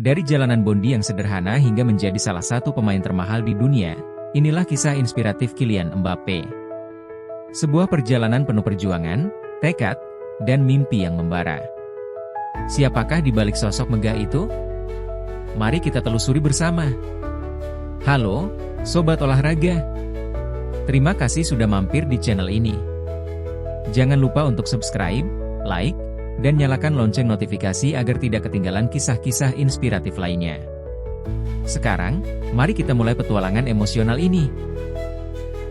Dari jalanan Bondi yang sederhana hingga menjadi salah satu pemain termahal di dunia, inilah kisah inspiratif Kylian Mbappé. Sebuah perjalanan penuh perjuangan, tekad, dan mimpi yang membara. Siapakah di balik sosok megah itu? Mari kita telusuri bersama. Halo, Sobat Olahraga. Terima kasih sudah mampir di channel ini. Jangan lupa untuk subscribe, like, dan nyalakan lonceng notifikasi agar tidak ketinggalan kisah-kisah inspiratif lainnya. Sekarang, mari kita mulai petualangan emosional ini.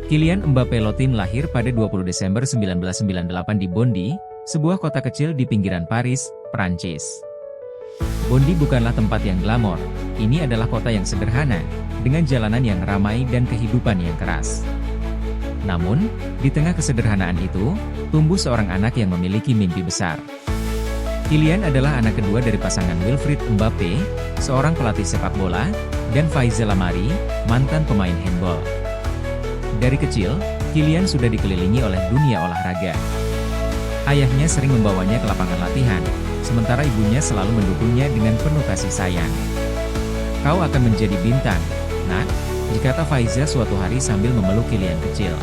Kylian Mbappé Lotin lahir pada 20 Desember 1998 di Bondy, sebuah kota kecil di pinggiran Paris, Prancis. Bondy bukanlah tempat yang glamor, ini adalah kota yang sederhana, dengan jalanan yang ramai dan kehidupan yang keras. Namun, di tengah kesederhanaan itu, tumbuh seorang anak yang memiliki mimpi besar. Kylian adalah anak kedua dari pasangan Wilfried Mbappé, seorang pelatih sepak bola, dan Faiza Lamari, mantan pemain handball. Dari kecil, Kylian sudah dikelilingi oleh dunia olahraga. Ayahnya sering membawanya ke lapangan latihan, sementara ibunya selalu mendukungnya dengan penuh kasih sayang. "Kau akan menjadi bintang, nak," dikata Faiza suatu hari sambil memeluk Kylian kecil.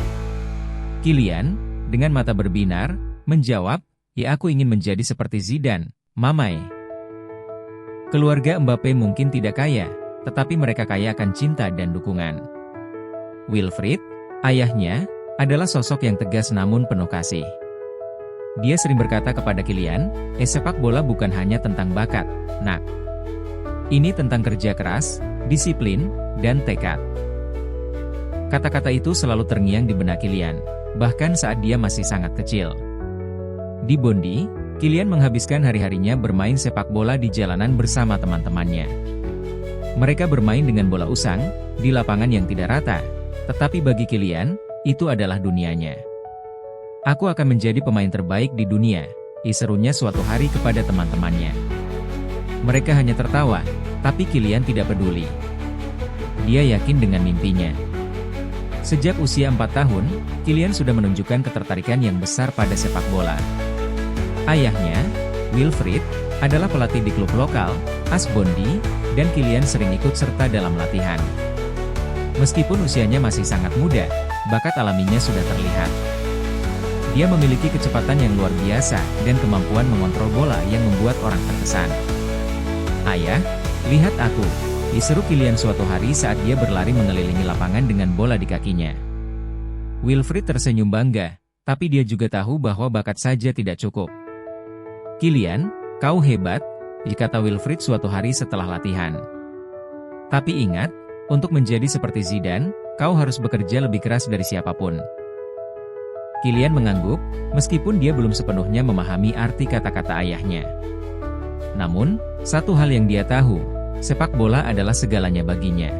Kylian, dengan mata berbinar, menjawab, "Ya, aku ingin menjadi seperti Zidane, Mamai." Keluarga Mbappé mungkin tidak kaya, tetapi mereka kaya akan cinta dan dukungan. Wilfried, ayahnya, adalah sosok yang tegas namun penuh kasih. Dia sering berkata kepada Kylian, sepak bola bukan hanya tentang bakat, nak. Ini tentang kerja keras, disiplin, dan tekad." Kata-kata itu selalu terngiang di benak Kylian, bahkan saat dia masih sangat kecil. Di Bondy, Kylian menghabiskan hari-harinya bermain sepak bola di jalanan bersama teman-temannya. Mereka bermain dengan bola usang, di lapangan yang tidak rata, tetapi bagi Kylian, itu adalah dunianya. "Aku akan menjadi pemain terbaik di dunia," serunya suatu hari kepada teman-temannya. Mereka hanya tertawa, tapi Kylian tidak peduli. Dia yakin dengan mimpinya. Sejak usia 4 tahun, Kylian sudah menunjukkan ketertarikan yang besar pada sepak bola. Ayahnya, Wilfried, adalah pelatih di klub lokal, AS Bondy, dan Kylian sering ikut serta dalam latihan. Meskipun usianya masih sangat muda, bakat alaminya sudah terlihat. Dia memiliki kecepatan yang luar biasa dan kemampuan mengontrol bola yang membuat orang terkesan. "Ayah, lihat aku," diseru Kylian suatu hari saat dia berlari mengelilingi lapangan dengan bola di kakinya. Wilfried tersenyum bangga, tapi dia juga tahu bahwa bakat saja tidak cukup. "Kylian, kau hebat," dikata Wilfried suatu hari setelah latihan. "Tapi ingat, untuk menjadi seperti Zidane, kau harus bekerja lebih keras dari siapapun." Kylian mengangguk, meskipun dia belum sepenuhnya memahami arti kata-kata ayahnya. Namun, satu hal yang dia tahu, sepak bola adalah segalanya baginya.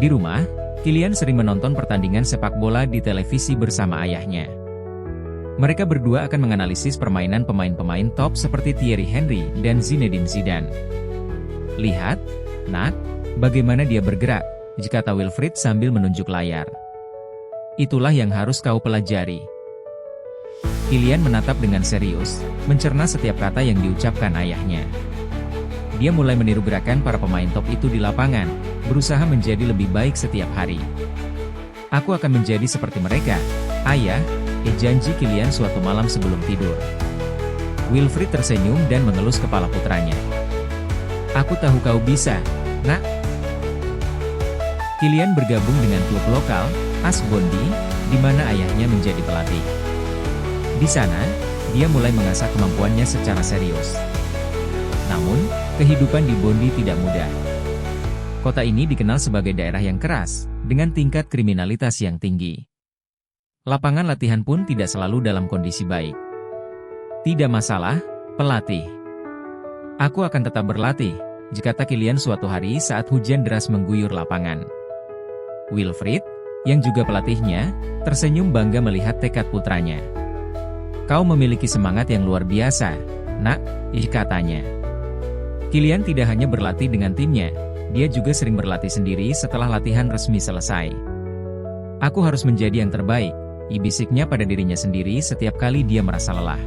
Di rumah, Kylian sering menonton pertandingan sepak bola di televisi bersama ayahnya. Mereka berdua akan menganalisis permainan pemain-pemain top seperti Thierry Henry dan Zinedine Zidane. "Lihat, nak, bagaimana dia bergerak," kata Wilfried sambil menunjuk layar. "Itulah yang harus kau pelajari." Kylian menatap dengan serius, mencerna setiap kata yang diucapkan ayahnya. Dia mulai meniru gerakan para pemain top itu di lapangan, berusaha menjadi lebih baik setiap hari. "Aku akan menjadi seperti mereka, ayah," janji Kylian suatu malam sebelum tidur. Wilfried tersenyum dan mengelus kepala putranya. "Aku tahu kau bisa, nak." Kylian bergabung dengan klub lokal, AS Bondy, di mana ayahnya menjadi pelatih. Di sana, dia mulai mengasah kemampuannya secara serius. Namun, kehidupan di Bondy tidak mudah. Kota ini dikenal sebagai daerah yang keras, dengan tingkat kriminalitas yang tinggi. Lapangan latihan pun tidak selalu dalam kondisi baik. "Tidak masalah, pelatih. Aku akan tetap berlatih," kata Kylian suatu hari saat hujan deras mengguyur lapangan. Wilfried, yang juga pelatihnya, tersenyum bangga melihat tekad putranya. "Kau memiliki semangat yang luar biasa, nak," katanya. Kylian tidak hanya berlatih dengan timnya, dia juga sering berlatih sendiri setelah latihan resmi selesai. "Aku harus menjadi yang terbaik," bisiknya pada dirinya sendiri setiap kali dia merasa lelah.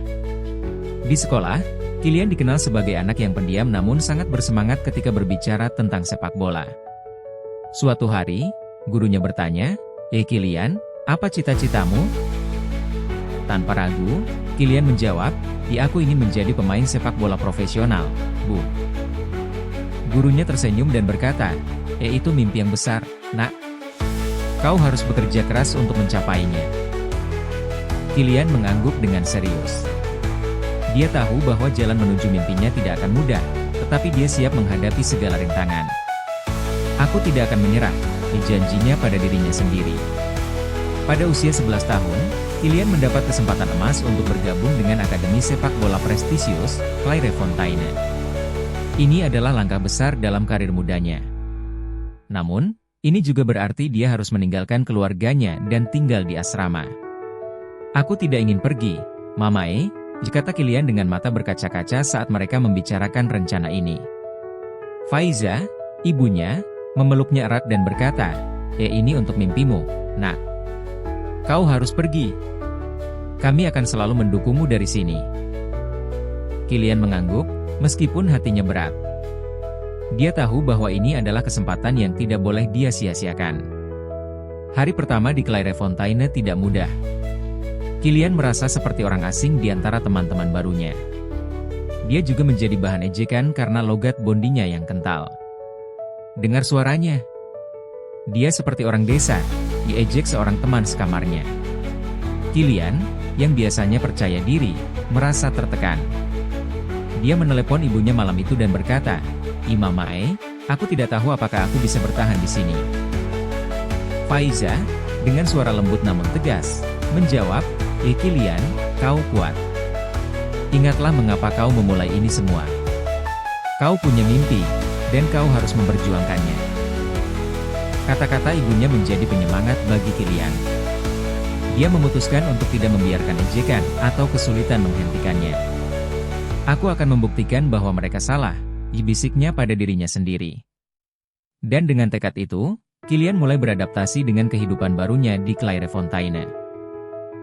Di sekolah, Kylian dikenal sebagai anak yang pendiam namun sangat bersemangat ketika berbicara tentang sepak bola. Suatu hari, gurunya bertanya, Kylian, apa cita-citamu?" Tanpa ragu, Kylian menjawab, Aku ingin menjadi pemain sepak bola profesional, Bu." Gurunya tersenyum dan berkata, Itu mimpi yang besar, nak. Kau harus bekerja keras untuk mencapainya." Kylian mengangguk dengan serius. Dia tahu bahwa jalan menuju mimpinya tidak akan mudah, tetapi dia siap menghadapi segala rintangan. "Aku tidak akan menyerah," janjinya pada dirinya sendiri. Pada usia 11 tahun, Kylian mendapat kesempatan emas untuk bergabung dengan akademi sepak bola prestisius, Clairefontaine. Ini adalah langkah besar dalam karir mudanya. Namun, ini juga berarti dia harus meninggalkan keluarganya dan tinggal di asrama. "Aku tidak ingin pergi, Mamae," kata Kylian dengan mata berkaca-kaca saat mereka membicarakan rencana ini. Faiza, ibunya, memeluknya erat dan berkata, Ini untuk mimpimu, nak. Kau harus pergi. Kami akan selalu mendukungmu dari sini." Kylian mengangguk, meskipun hatinya berat. Dia tahu bahwa ini adalah kesempatan yang tidak boleh dia sia-siakan. Hari pertama di Clairefontaine tidak mudah. Kylian merasa seperti orang asing di antara teman-teman barunya. Dia juga menjadi bahan ejekan karena logat bondinya yang kental. Dengar suaranya. Dia seperti orang desa, diejek seorang teman sekamarnya. Kylian, yang biasanya percaya diri, merasa tertekan. Dia menelepon ibunya malam itu dan berkata, Mamae, aku tidak tahu apakah aku bisa bertahan di sini." Faiza, dengan suara lembut namun tegas, menjawab, Kylian, kau kuat. Ingatlah mengapa kau memulai ini semua. Kau punya mimpi, dan kau harus memperjuangkannya." Kata-kata ibunya menjadi penyemangat bagi Kylian. Dia memutuskan untuk tidak membiarkan ejekan atau kesulitan menghentikannya. "Aku akan membuktikan bahwa mereka salah," bisiknya pada dirinya sendiri. Dan dengan tekad itu, Kylian mulai beradaptasi dengan kehidupan barunya di Clairefontaine.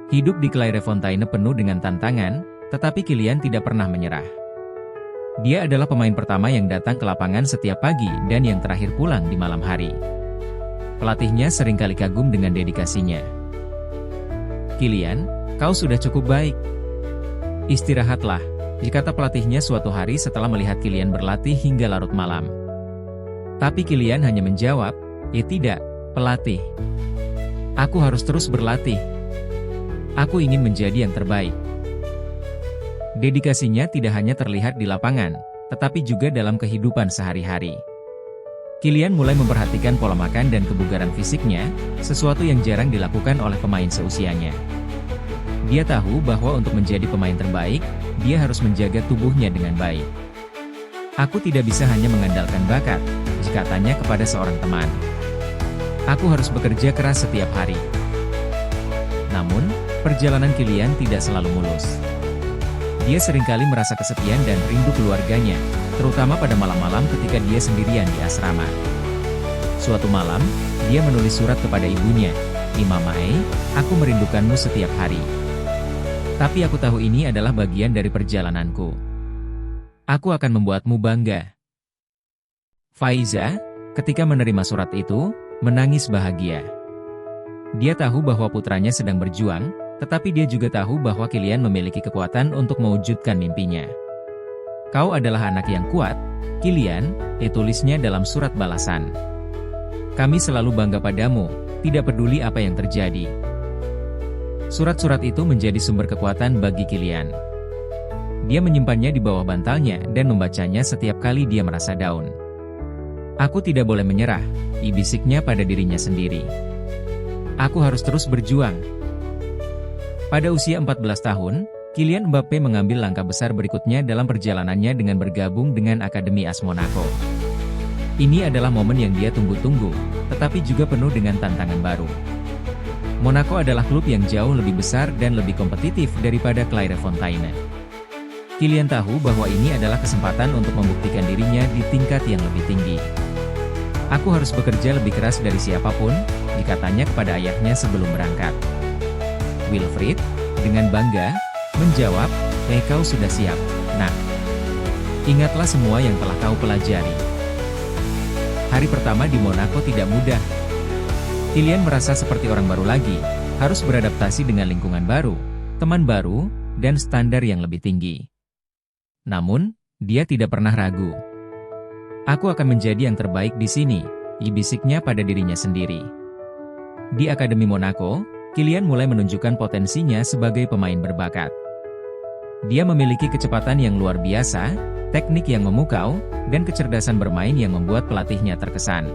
Hidup di Clairefontaine penuh dengan tantangan, tetapi Kylian tidak pernah menyerah. Dia adalah pemain pertama yang datang ke lapangan setiap pagi dan yang terakhir pulang di malam hari. Pelatihnya seringkali kagum dengan dedikasinya. "Kylian, kau sudah cukup baik. Istirahatlah," kata pelatihnya suatu hari setelah melihat Kylian berlatih hingga larut malam. Tapi Kylian hanya menjawab, Tidak, pelatih. Aku harus terus berlatih. Aku ingin menjadi yang terbaik." Dedikasinya tidak hanya terlihat di lapangan, tetapi juga dalam kehidupan sehari-hari. Kylian mulai memperhatikan pola makan dan kebugaran fisiknya, sesuatu yang jarang dilakukan oleh pemain seusianya. Dia tahu bahwa untuk menjadi pemain terbaik, dia harus menjaga tubuhnya dengan baik. "Aku tidak bisa hanya mengandalkan bakat," katanya kepada seorang teman. "Aku harus bekerja keras setiap hari." Namun, perjalanan Kylian tidak selalu mulus. Dia seringkali merasa kesepian dan rindu keluarganya, terutama pada malam-malam ketika dia sendirian di asrama. Suatu malam, dia menulis surat kepada ibunya, "Mamae, aku merindukanmu setiap hari. Tapi aku tahu ini adalah bagian dari perjalananku. Aku akan membuatmu bangga." Faiza, ketika menerima surat itu, menangis bahagia. Dia tahu bahwa putranya sedang berjuang, tetapi dia juga tahu bahwa Kylian memiliki kekuatan untuk mewujudkan mimpinya. "Kau adalah anak yang kuat, Kylian," tulisnya dalam surat balasan. "Kami selalu bangga padamu, tidak peduli apa yang terjadi." Surat-surat itu menjadi sumber kekuatan bagi Kylian. Dia menyimpannya di bawah bantalnya dan membacanya setiap kali dia merasa down. "Aku tidak boleh menyerah," bisiknya pada dirinya sendiri. "Aku harus terus berjuang." Pada usia 14 tahun, Kylian Mbappé mengambil langkah besar berikutnya dalam perjalanannya dengan bergabung dengan Akademi AS Monaco. Ini adalah momen yang dia tunggu-tunggu, tetapi juga penuh dengan tantangan baru. Monaco adalah klub yang jauh lebih besar dan lebih kompetitif daripada Clairefontaine. Kylian tahu bahwa ini adalah kesempatan untuk membuktikan dirinya di tingkat yang lebih tinggi. "Aku harus bekerja lebih keras dari siapapun," dikatanya kepada ayahnya sebelum berangkat. Wilfried, dengan bangga, menjawab, "Kau sudah siap, nak." Ingatlah semua yang telah kau pelajari. Hari pertama di Monaco tidak mudah. Kylian merasa seperti orang baru lagi, harus beradaptasi dengan lingkungan baru, teman baru, dan standar yang lebih tinggi. Namun, dia tidak pernah ragu. Aku akan menjadi yang terbaik di sini, bisiknya pada dirinya sendiri. Di Akademi Monaco, Kylian mulai menunjukkan potensinya sebagai pemain berbakat. Dia memiliki kecepatan yang luar biasa, teknik yang memukau, dan kecerdasan bermain yang membuat pelatihnya terkesan.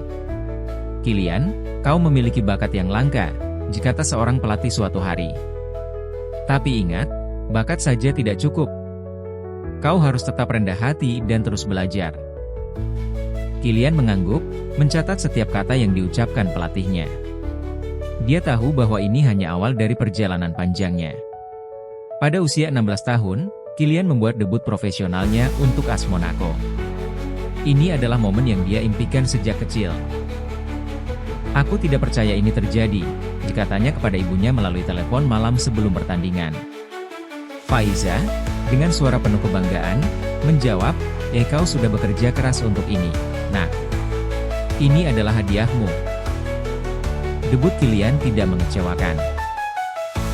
Kylian, kau memiliki bakat yang langka, kata seorang pelatih suatu hari. Tapi ingat, bakat saja tidak cukup. Kau harus tetap rendah hati dan terus belajar. Kylian mengangguk, mencatat setiap kata yang diucapkan pelatihnya. Dia tahu bahwa ini hanya awal dari perjalanan panjangnya. Pada usia 16 tahun, Kylian membuat debut profesionalnya untuk AS Monaco. Ini adalah momen yang dia impikan sejak kecil. Aku tidak percaya ini terjadi, katanya kepada ibunya melalui telepon malam sebelum pertandingan. Faiza, dengan suara penuh kebanggaan, menjawab, kau sudah bekerja keras untuk ini. Nah, ini adalah hadiahmu. Debut Kylian tidak mengecewakan.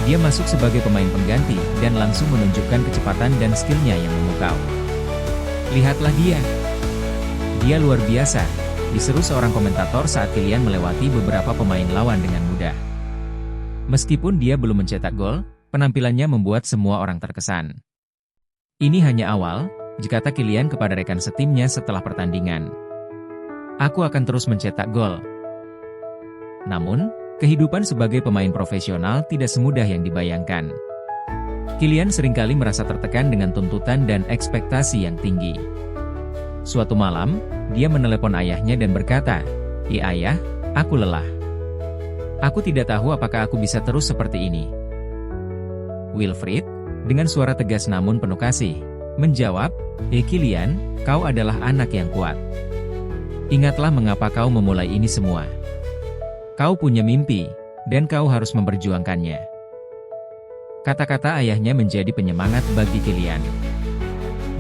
Dia masuk sebagai pemain pengganti dan langsung menunjukkan kecepatan dan skillnya yang memukau. Lihatlah dia. Dia luar biasa, diseru seorang komentator saat Kylian melewati beberapa pemain lawan dengan mudah. Meskipun dia belum mencetak gol, penampilannya membuat semua orang terkesan. Ini hanya awal, kata Kylian kepada rekan setimnya setelah pertandingan. Aku akan terus mencetak gol. Namun, kehidupan sebagai pemain profesional tidak semudah yang dibayangkan. Kylian seringkali merasa tertekan dengan tuntutan dan ekspektasi yang tinggi. Suatu malam, dia menelepon ayahnya dan berkata, ayah, aku lelah. Aku tidak tahu apakah aku bisa terus seperti ini." Wilfried, dengan suara tegas namun penuh kasih, menjawab, Kylian, kau adalah anak yang kuat. Ingatlah mengapa kau memulai ini semua. Kau punya mimpi, dan kau harus memperjuangkannya." Kata-kata ayahnya menjadi penyemangat bagi Kylian.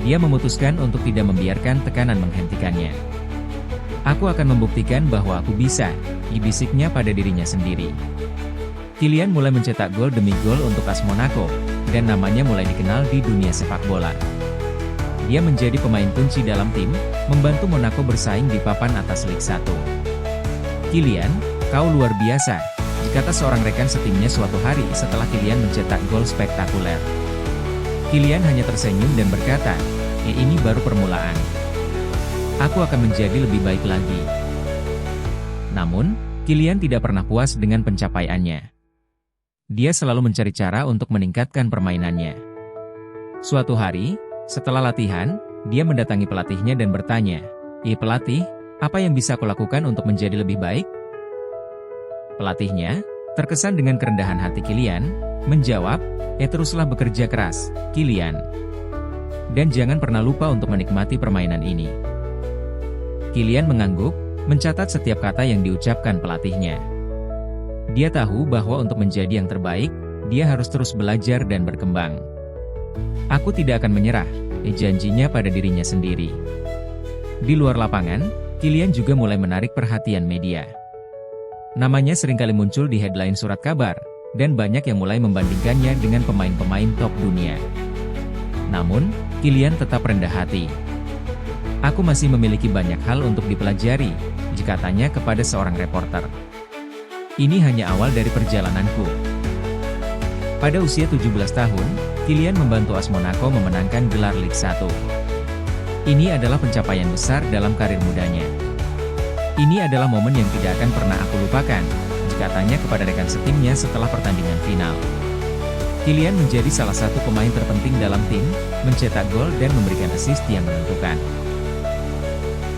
Dia memutuskan untuk tidak membiarkan tekanan menghentikannya. "Aku akan membuktikan bahwa aku bisa," bisiknya pada dirinya sendiri. Kylian mulai mencetak gol demi gol untuk AS Monaco, dan namanya mulai dikenal di dunia sepak bola. Dia menjadi pemain kunci dalam tim, membantu Monaco bersaing di papan atas Liga 1. "Kylian, kau luar biasa," kata seorang rekan setimnya suatu hari setelah Kylian mencetak gol spektakuler. Kylian hanya tersenyum dan berkata, "Ini baru permulaan. Aku akan menjadi lebih baik lagi." Namun, Kylian tidak pernah puas dengan pencapaiannya. Dia selalu mencari cara untuk meningkatkan permainannya. Suatu hari, setelah latihan, dia mendatangi pelatihnya dan bertanya, "Pelatih, apa yang bisa aku lakukan untuk menjadi lebih baik?" Pelatihnya, terkesan dengan kerendahan hati Kylian, menjawab, teruslah bekerja keras, Kylian. Dan jangan pernah lupa untuk menikmati permainan ini." Kylian mengangguk, mencatat setiap kata yang diucapkan pelatihnya. Dia tahu bahwa untuk menjadi yang terbaik, dia harus terus belajar dan berkembang. "Aku tidak akan menyerah," janjinya pada dirinya sendiri. Di luar lapangan, Kylian juga mulai menarik perhatian media. Namanya seringkali muncul di headline surat kabar, dan banyak yang mulai membandingkannya dengan pemain-pemain top dunia. Namun, Kylian tetap rendah hati. "Aku masih memiliki banyak hal untuk dipelajari," katanya kepada seorang reporter. "Ini hanya awal dari perjalananku." Pada usia 17 tahun, Kylian membantu AS Monaco memenangkan gelar Liga 1. Ini adalah pencapaian besar dalam karir mudanya. "Ini adalah momen yang tidak akan pernah aku lupakan," katanya kepada rekan setimnya setelah pertandingan final. Kylian menjadi salah satu pemain terpenting dalam tim, mencetak gol dan memberikan assist yang menentukan.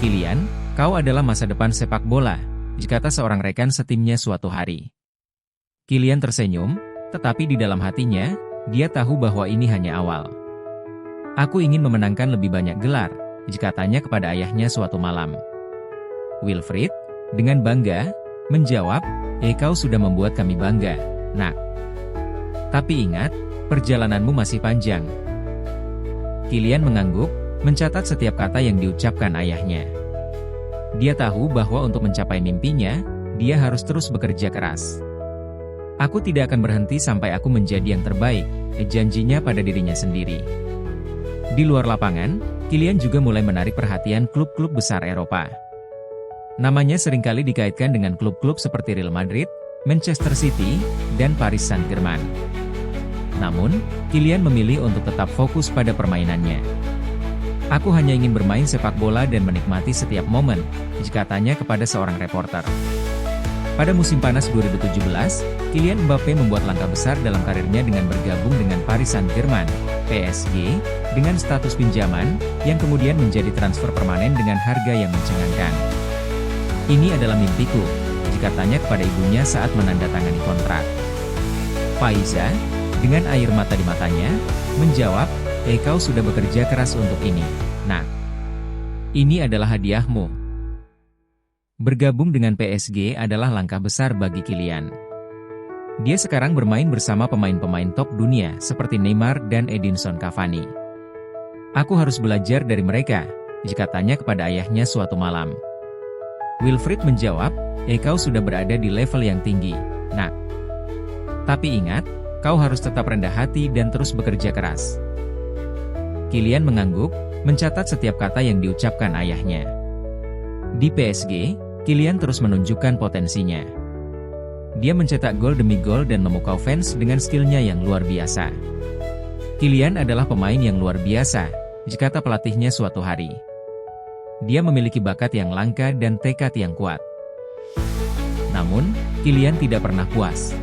"Kylian, kau adalah masa depan sepak bola," kata seorang rekan setimnya suatu hari. Kylian tersenyum, tetapi di dalam hatinya, dia tahu bahwa ini hanya awal. "Aku ingin memenangkan lebih banyak gelar," katanya kepada ayahnya suatu malam. Wilfried, dengan bangga, menjawab, "Kau sudah membuat kami bangga, nak. Tapi ingat, perjalananmu masih panjang." Kylian mengangguk, mencatat setiap kata yang diucapkan ayahnya. Dia tahu bahwa untuk mencapai mimpinya, dia harus terus bekerja keras. Aku tidak akan berhenti sampai aku menjadi yang terbaik, janjinya pada dirinya sendiri. Di luar lapangan, Kylian juga mulai menarik perhatian klub-klub besar Eropa. Namanya seringkali dikaitkan dengan klub-klub seperti Real Madrid, Manchester City, dan Paris Saint-Germain. Namun, Kylian memilih untuk tetap fokus pada permainannya. Aku hanya ingin bermain sepak bola dan menikmati setiap momen, katanya kepada seorang reporter. Pada musim panas 2017, Kylian Mbappe membuat langkah besar dalam karirnya dengan bergabung dengan Paris Saint-Germain, PSG, dengan status pinjaman, yang kemudian menjadi transfer permanen dengan harga yang mencengangkan. Ini adalah mimpiku, katanya kepada ibunya saat menandatangani kontrak. Faiza, dengan air mata di matanya, menjawab, kau sudah bekerja keras untuk ini, nak. Ini adalah hadiahmu. Bergabung dengan PSG adalah langkah besar bagi Kylian. Dia sekarang bermain bersama pemain-pemain top dunia seperti Neymar dan Edinson Cavani. Aku harus belajar dari mereka, katanya kepada ayahnya suatu malam. Wilfried menjawab, kau sudah berada di level yang tinggi, nak. Tapi ingat, kau harus tetap rendah hati dan terus bekerja keras. Kylian mengangguk, mencatat setiap kata yang diucapkan ayahnya. Di PSG, Kylian terus menunjukkan potensinya. Dia mencetak gol demi gol dan memukau fans dengan skillnya yang luar biasa. Kylian adalah pemain yang luar biasa, kata pelatihnya suatu hari. Dia memiliki bakat yang langka dan tekad yang kuat. Namun, Kylian tidak pernah puas.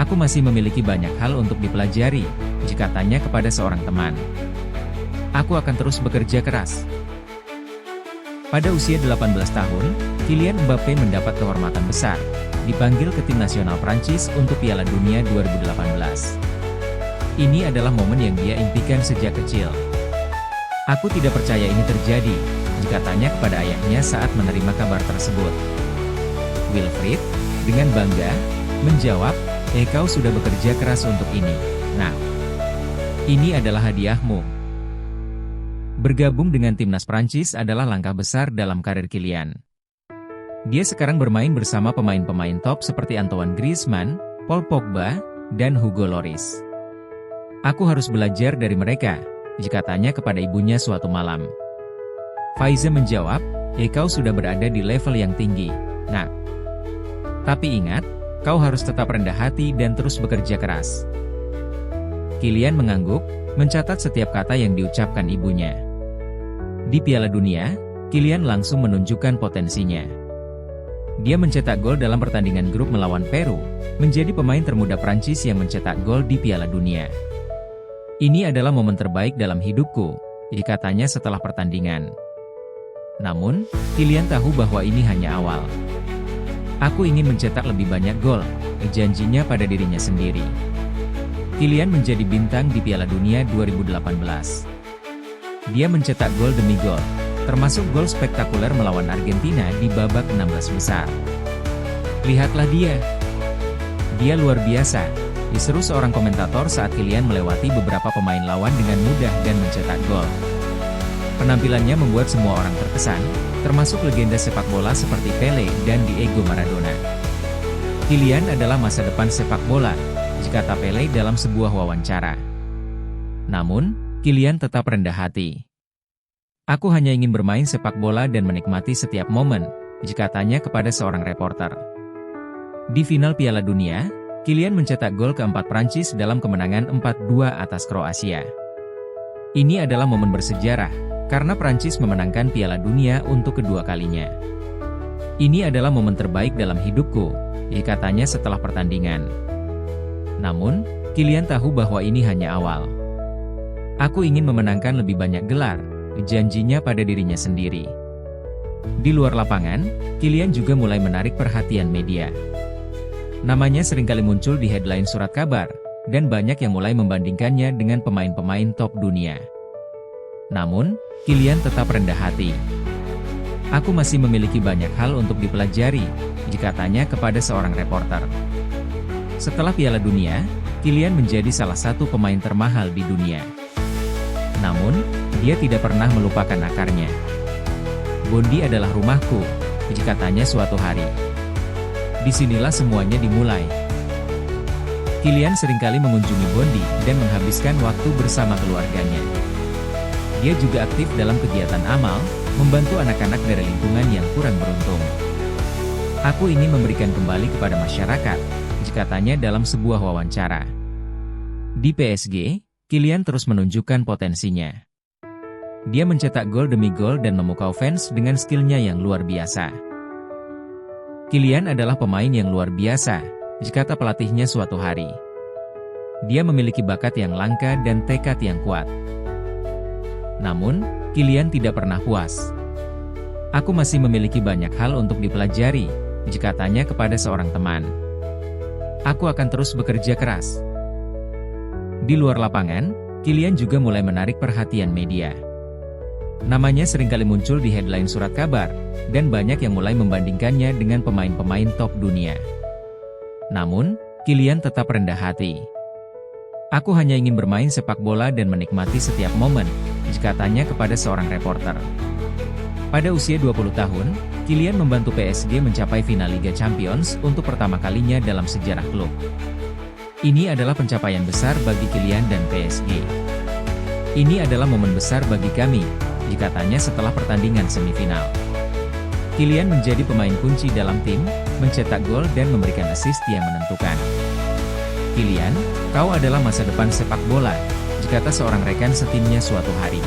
Aku masih memiliki banyak hal untuk dipelajari, katanya kepada seorang teman. Aku akan terus bekerja keras. Pada usia 18 tahun, Kylian Mbappe mendapat kehormatan besar, dipanggil ke tim nasional Prancis untuk Piala Dunia 2018. Ini adalah momen yang dia impikan sejak kecil. Aku tidak percaya ini terjadi, katanya kepada ayahnya saat menerima kabar tersebut. Wilfried, dengan bangga, menjawab, kau sudah bekerja keras untuk ini, nah. Ini adalah hadiahmu. Bergabung dengan timnas Prancis adalah langkah besar dalam karir Kylian. Dia sekarang bermain bersama pemain-pemain top seperti Antoine Griezmann, Paul Pogba, dan Hugo Lloris. Aku harus belajar dari mereka, katanya kepada ibunya suatu malam. Faiza menjawab, kau sudah berada di level yang tinggi, nak. Tapi ingat, kau harus tetap rendah hati dan terus bekerja keras. Kylian mengangguk, mencatat setiap kata yang diucapkan ibunya. Di Piala Dunia, Kylian langsung menunjukkan potensinya. Dia mencetak gol dalam pertandingan grup melawan Peru, menjadi pemain termuda Prancis yang mencetak gol di Piala Dunia. Ini adalah momen terbaik dalam hidupku, katanya setelah pertandingan. Namun, Kylian tahu bahwa ini hanya awal. Aku ingin mencetak lebih banyak gol, janjinya pada dirinya sendiri. Kylian menjadi bintang di Piala Dunia 2018. Dia mencetak gol demi gol, termasuk gol spektakuler melawan Argentina di babak 16 besar. Lihatlah dia. Dia luar biasa, diseru seorang komentator saat Kylian melewati beberapa pemain lawan dengan mudah dan mencetak gol. Penampilannya membuat semua orang terkesan, termasuk legenda sepak bola seperti Pele dan Diego Maradona. Kylian adalah masa depan sepak bola, kata Pele dalam sebuah wawancara. Namun, Kylian tetap rendah hati. Aku hanya ingin bermain sepak bola dan menikmati setiap momen, katanya kepada seorang reporter. Di final Piala Dunia, Kylian mencetak gol keempat Prancis dalam kemenangan 4-2 atas Kroasia. Ini adalah momen bersejarah, karena Prancis memenangkan Piala Dunia untuk kedua kalinya. Ini adalah momen terbaik dalam hidupku, katanya setelah pertandingan. Namun, Kylian tahu bahwa ini hanya awal. Aku ingin memenangkan lebih banyak gelar, janjinya pada dirinya sendiri. Di luar lapangan, Kylian juga mulai menarik perhatian media. Namanya seringkali muncul di headline surat kabar, dan banyak yang mulai membandingkannya dengan pemain-pemain top dunia. Namun, Kylian tetap rendah hati. Aku masih memiliki banyak hal untuk dipelajari, katanya kepada seorang reporter. Setelah Piala Dunia, Kylian menjadi salah satu pemain termahal di dunia. Namun, Dia tidak pernah melupakan akarnya. Bondi adalah rumahku, katanya suatu hari. Disinilah semuanya dimulai. Kilian seringkali mengunjungi Bondi dan menghabiskan waktu bersama keluarganya. Dia juga aktif dalam kegiatan amal, membantu anak-anak dari lingkungan yang kurang beruntung. Aku ingin memberikan kembali kepada masyarakat, katanya dalam sebuah wawancara. Di PSG, Kilian terus menunjukkan potensinya. Dia mencetak gol demi gol dan memukau fans dengan skillnya yang luar biasa. Kilian adalah pemain yang luar biasa, kata pelatihnya suatu hari. Dia memiliki bakat yang langka dan tekad yang kuat. Namun, Kilian tidak pernah puas. Aku masih memiliki banyak hal untuk dipelajari, katanya kepada seorang teman. Aku akan terus bekerja keras. Di luar lapangan, Kilian juga mulai menarik perhatian media. Namanya seringkali muncul di headline surat kabar, dan banyak yang mulai membandingkannya dengan pemain-pemain top dunia. Namun, Kilian tetap rendah hati. Aku hanya ingin bermain sepak bola dan menikmati setiap momen, katanya kepada seorang reporter. Pada usia 20 tahun, Kilian membantu PSG mencapai final Liga Champions untuk pertama kalinya dalam sejarah klub. Ini adalah pencapaian besar bagi Kilian dan PSG. Ini adalah momen besar bagi kami, katanya setelah pertandingan semifinal. Kilian menjadi pemain kunci dalam tim, mencetak gol dan memberikan assist yang menentukan. Kilian, kau adalah masa depan sepak bola, kata seorang rekan setimnya suatu hari.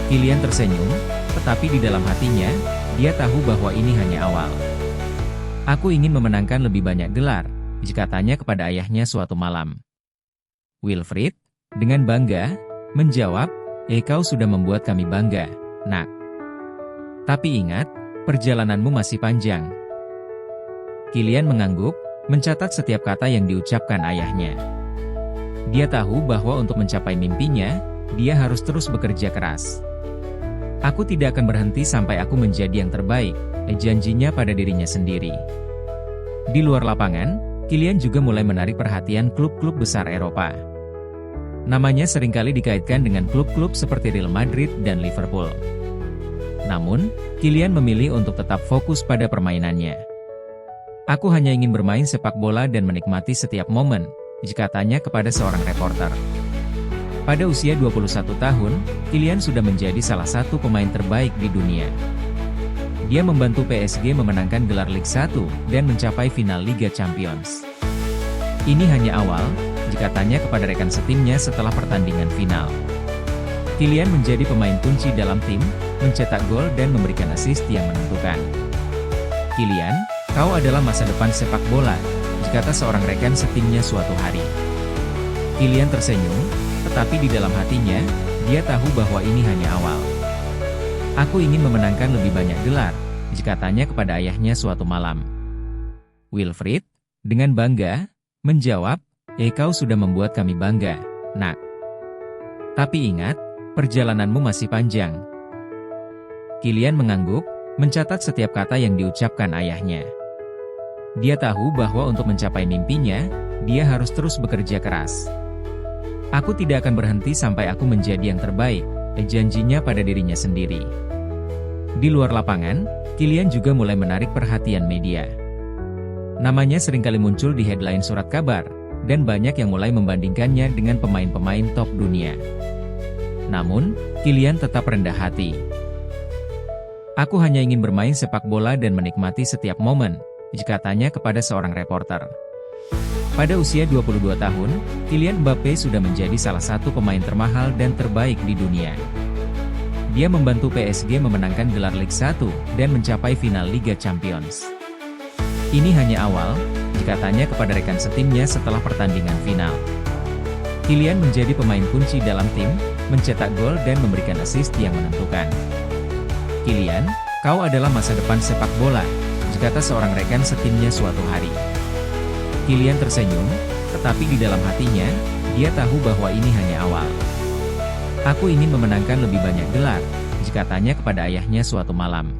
Kilian tersenyum, tetapi di dalam hatinya, dia tahu bahwa ini hanya awal. Aku ingin memenangkan lebih banyak gelar, katanya kepada ayahnya suatu malam. Wilfried, dengan bangga, menjawab, kau sudah membuat kami bangga, nak. Tapi ingat, perjalananmu masih panjang. Kilian mengangguk, mencatat setiap kata yang diucapkan ayahnya. Dia tahu bahwa untuk mencapai mimpinya, dia harus terus bekerja keras. Aku tidak akan berhenti sampai aku menjadi yang terbaik, janjinya pada dirinya sendiri. Di luar lapangan, Kilian juga mulai menarik perhatian klub-klub besar Eropa. Namanya seringkali dikaitkan dengan klub-klub seperti Real Madrid dan Liverpool. Namun, Kilian memilih untuk tetap fokus pada permainannya. Aku hanya ingin bermain sepak bola dan menikmati setiap momen, katanya kepada seorang reporter. Pada usia 21 tahun, Kilian sudah menjadi salah satu pemain terbaik di dunia. Dia membantu PSG memenangkan gelar Ligue 1 dan mencapai final Liga Champions. Ini hanya awal, katanya kepada rekan setimnya setelah pertandingan final. Kilian menjadi pemain kunci dalam tim, mencetak gol dan memberikan assist yang menentukan. Kilian, kau adalah masa depan sepak bola, kata seorang rekan setimnya suatu hari. Kilian tersenyum, tetapi di dalam hatinya, dia tahu bahwa ini hanya awal. Aku ingin memenangkan lebih banyak gelar, katanya kepada ayahnya suatu malam. Wilfried, dengan bangga, menjawab, kau sudah membuat kami bangga, nak. Tapi ingat, perjalananmu masih panjang. Kilian mengangguk, mencatat setiap kata yang diucapkan ayahnya. Dia tahu bahwa untuk mencapai mimpinya, dia harus terus bekerja keras. Aku tidak akan berhenti sampai aku menjadi yang terbaik, janjinya pada dirinya sendiri. Di luar lapangan, Kilian juga mulai menarik perhatian media. Namanya seringkali muncul di headline surat kabar, dan banyak yang mulai membandingkannya dengan pemain-pemain top dunia. Namun, Kilian tetap rendah hati. Aku hanya ingin bermain sepak bola dan menikmati setiap momen, katanya kepada seorang reporter. Pada usia 22 tahun, Kylian Mbappe sudah menjadi salah satu pemain termahal dan terbaik di dunia. Dia membantu PSG memenangkan gelar Ligue 1 dan mencapai final Liga Champions. Ini hanya awal, katanya kepada rekan setimnya setelah pertandingan final. Kylian menjadi pemain kunci dalam tim, mencetak gol dan memberikan assist yang menentukan. Kylian, kau adalah masa depan sepak bola, kata seorang rekan setimnya suatu hari. Kylian tersenyum, tetapi di dalam hatinya, dia tahu bahwa ini hanya awal. Aku ingin memenangkan lebih banyak gelar, katanya kepada ayahnya suatu malam.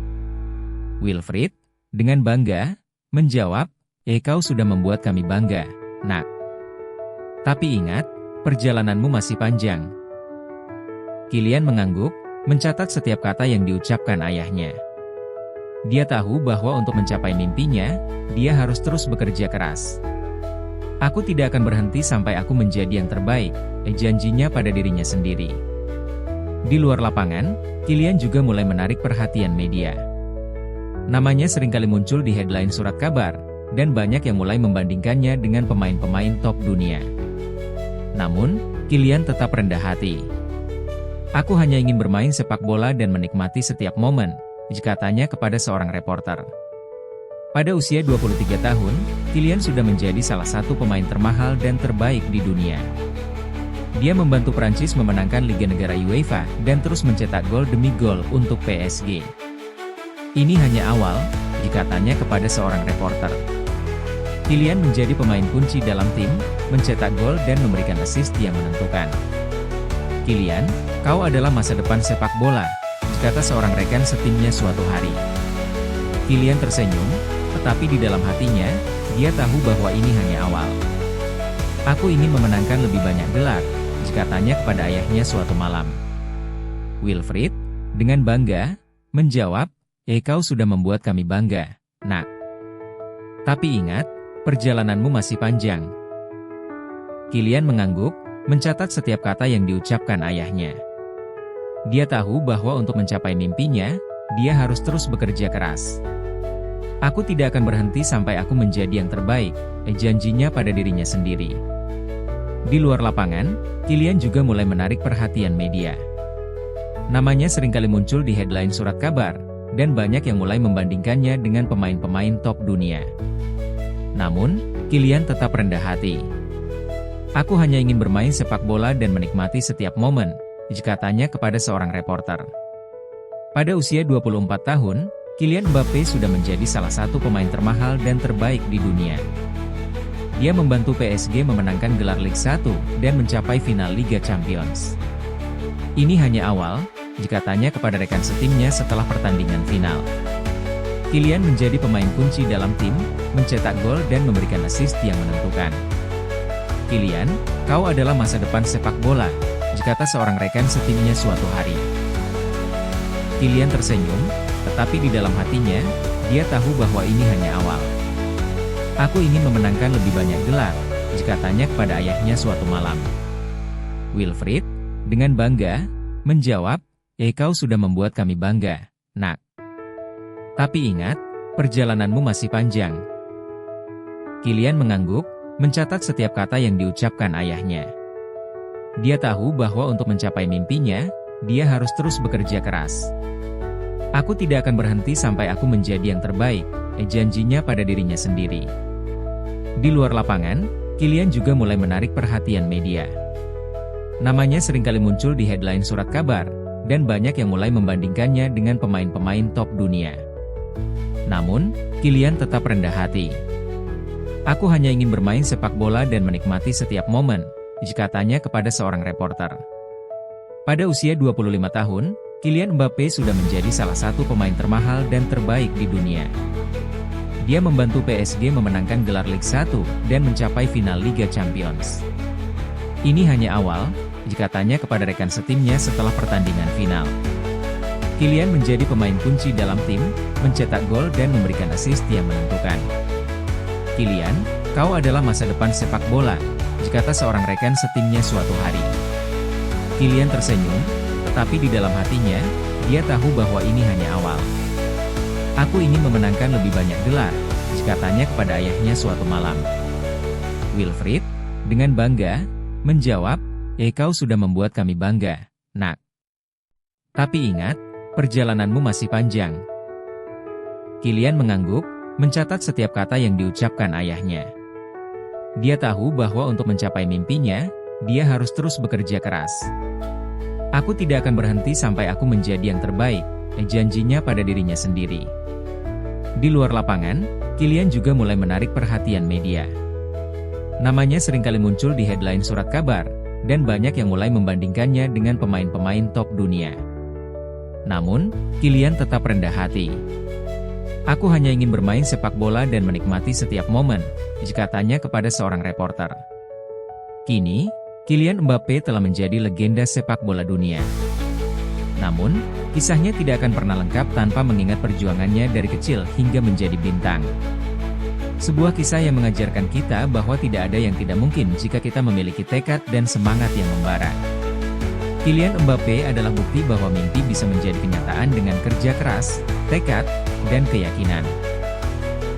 Wilfried, dengan bangga, menjawab, kau sudah membuat kami bangga, nak. Tapi ingat, perjalananmu masih panjang. Kylian mengangguk, mencatat setiap kata yang diucapkan ayahnya. Dia tahu bahwa untuk mencapai mimpinya, dia harus terus bekerja keras. Aku tidak akan berhenti sampai aku menjadi yang terbaik, janjinya pada dirinya sendiri. Di luar lapangan, Kylian juga mulai menarik perhatian media. Namanya seringkali muncul di headline surat kabar, dan banyak yang mulai membandingkannya dengan pemain-pemain top dunia. Namun, Kylian tetap rendah hati. Aku hanya ingin bermain sepak bola dan menikmati setiap momen, katanya kepada seorang reporter. Pada usia 23 tahun, Kylian sudah menjadi salah satu pemain termahal dan terbaik di dunia. Dia membantu Prancis memenangkan Liga Negara UEFA dan terus mencetak gol demi gol untuk PSG. Ini hanya awal, katanya kepada seorang reporter. Kylian menjadi pemain kunci dalam tim, mencetak gol dan memberikan assist yang menentukan. Kylian, kau adalah masa depan sepak bola, kata seorang rekan setimnya suatu hari. Kylian tersenyum, tetapi di dalam hatinya, dia tahu bahwa ini hanya awal. Aku ingin memenangkan lebih banyak gelar, katanya kepada ayahnya suatu malam. Wilfried, dengan bangga, menjawab, kau sudah membuat kami bangga, nak. Tapi ingat, perjalananmu masih panjang. Kylian mengangguk, mencatat setiap kata yang diucapkan ayahnya. Dia tahu bahwa untuk mencapai mimpinya, dia harus terus bekerja keras. Aku tidak akan berhenti sampai aku menjadi yang terbaik, janjinya pada dirinya sendiri. Di luar lapangan, Kylian juga mulai menarik perhatian media. Namanya seringkali muncul di headline surat kabar, dan banyak yang mulai membandingkannya dengan pemain-pemain top dunia. Namun, Kylian tetap rendah hati. Aku hanya ingin bermain sepak bola dan menikmati setiap momen, katanya kepada seorang reporter. Pada usia 24 tahun, Kylian Mbappe sudah menjadi salah satu pemain termahal dan terbaik di dunia. Dia membantu PSG memenangkan gelar Liga 1 dan mencapai final Liga Champions. Ini hanya awal, katanya kepada rekan setimnya setelah pertandingan final. Kylian menjadi pemain kunci dalam tim, mencetak gol dan memberikan assist yang menentukan. Kylian, kau adalah masa depan sepak bola, kata seorang rekan setimnya suatu hari. Kylian tersenyum, tetapi di dalam hatinya, dia tahu bahwa ini hanya awal. Aku ingin memenangkan lebih banyak gelar, katanya kepada ayahnya suatu malam. Wilfried, dengan bangga, menjawab, kau sudah membuat kami bangga, nak. Tapi ingat, perjalananmu masih panjang. Kylian mengangguk, mencatat setiap kata yang diucapkan ayahnya. Dia tahu bahwa untuk mencapai mimpinya, dia harus terus bekerja keras. Aku tidak akan berhenti sampai aku menjadi yang terbaik, janjinya pada dirinya sendiri. Di luar lapangan, Kylian juga mulai menarik perhatian media. Namanya seringkali muncul di headline surat kabar, dan banyak yang mulai membandingkannya dengan pemain-pemain top dunia. Namun, Kylian tetap rendah hati. Aku hanya ingin bermain sepak bola dan menikmati setiap momen, katanya kepada seorang reporter. Pada usia 25 tahun, Kylian Mbappe sudah menjadi salah satu pemain termahal dan terbaik di dunia. Dia membantu PSG memenangkan gelar Liga 1 dan mencapai final Liga Champions. Ini hanya awal, katanya kepada rekan setimnya setelah pertandingan final. Kylian menjadi pemain kunci dalam tim, mencetak gol dan memberikan assist yang menentukan. Kylian, kau adalah masa depan sepak bola, kata seorang rekan setimnya suatu hari. Kylian tersenyum, tetapi di dalam hatinya, dia tahu bahwa ini hanya awal. Aku ingin memenangkan lebih banyak gelar, katanya kepada ayahnya suatu malam. Wilfried, dengan bangga, menjawab, kau sudah membuat kami bangga, nak. Tapi ingat, perjalananmu masih panjang. Kylian mengangguk, mencatat setiap kata yang diucapkan ayahnya. Dia tahu bahwa untuk mencapai mimpinya, dia harus terus bekerja keras. Aku tidak akan berhenti sampai aku menjadi yang terbaik, janjinya pada dirinya sendiri. Di luar lapangan, Kylian juga mulai menarik perhatian media. Namanya seringkali muncul di headline surat kabar, dan banyak yang mulai membandingkannya dengan pemain-pemain top dunia. Namun, Kylian tetap rendah hati. Aku hanya ingin bermain sepak bola dan menikmati setiap momen, katanya kepada seorang reporter. Kini, Kylian Mbappe telah menjadi legenda sepak bola dunia. Namun, kisahnya tidak akan pernah lengkap tanpa mengingat perjuangannya dari kecil hingga menjadi bintang. Sebuah kisah yang mengajarkan kita bahwa tidak ada yang tidak mungkin jika kita memiliki tekad dan semangat yang membara. Kylian Mbappé adalah bukti bahwa mimpi bisa menjadi kenyataan dengan kerja keras, tekad, dan keyakinan.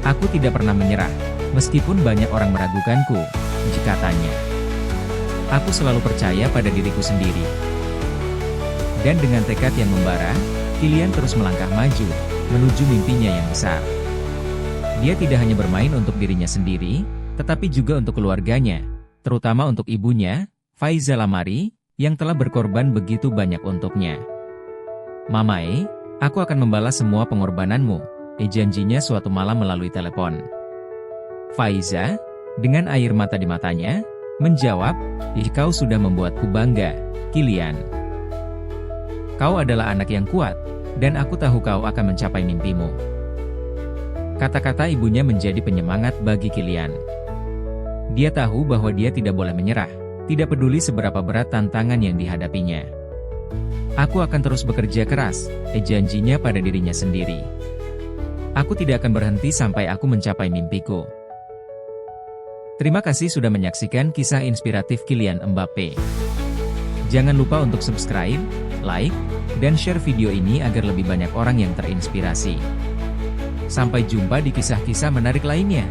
Aku tidak pernah menyerah, meskipun banyak orang meragukanku, katanya. Aku selalu percaya pada diriku sendiri. Dan dengan tekad yang membara, Kylian terus melangkah maju, menuju mimpinya yang besar. Dia tidak hanya bermain untuk dirinya sendiri, tetapi juga untuk keluarganya, terutama untuk ibunya, Faiza Lamari, yang telah berkorban begitu banyak untuknya. Mamae, aku akan membalas semua pengorbananmu, janjinya suatu malam melalui telepon. Faiza, dengan air mata di matanya, menjawab, kau sudah membuatku bangga, Kylian. Kau adalah anak yang kuat, dan aku tahu kau akan mencapai mimpimu. Kata-kata ibunya menjadi penyemangat bagi Kylian. Dia tahu bahwa dia tidak boleh menyerah, tidak peduli seberapa berat tantangan yang dihadapinya. Aku akan terus bekerja keras, janjinya pada dirinya sendiri. Aku tidak akan berhenti sampai aku mencapai mimpiku. Terima kasih sudah menyaksikan kisah inspiratif Kylian Mbappé. Jangan lupa untuk subscribe, like, dan share video ini agar lebih banyak orang yang terinspirasi. Sampai jumpa di kisah-kisah menarik lainnya.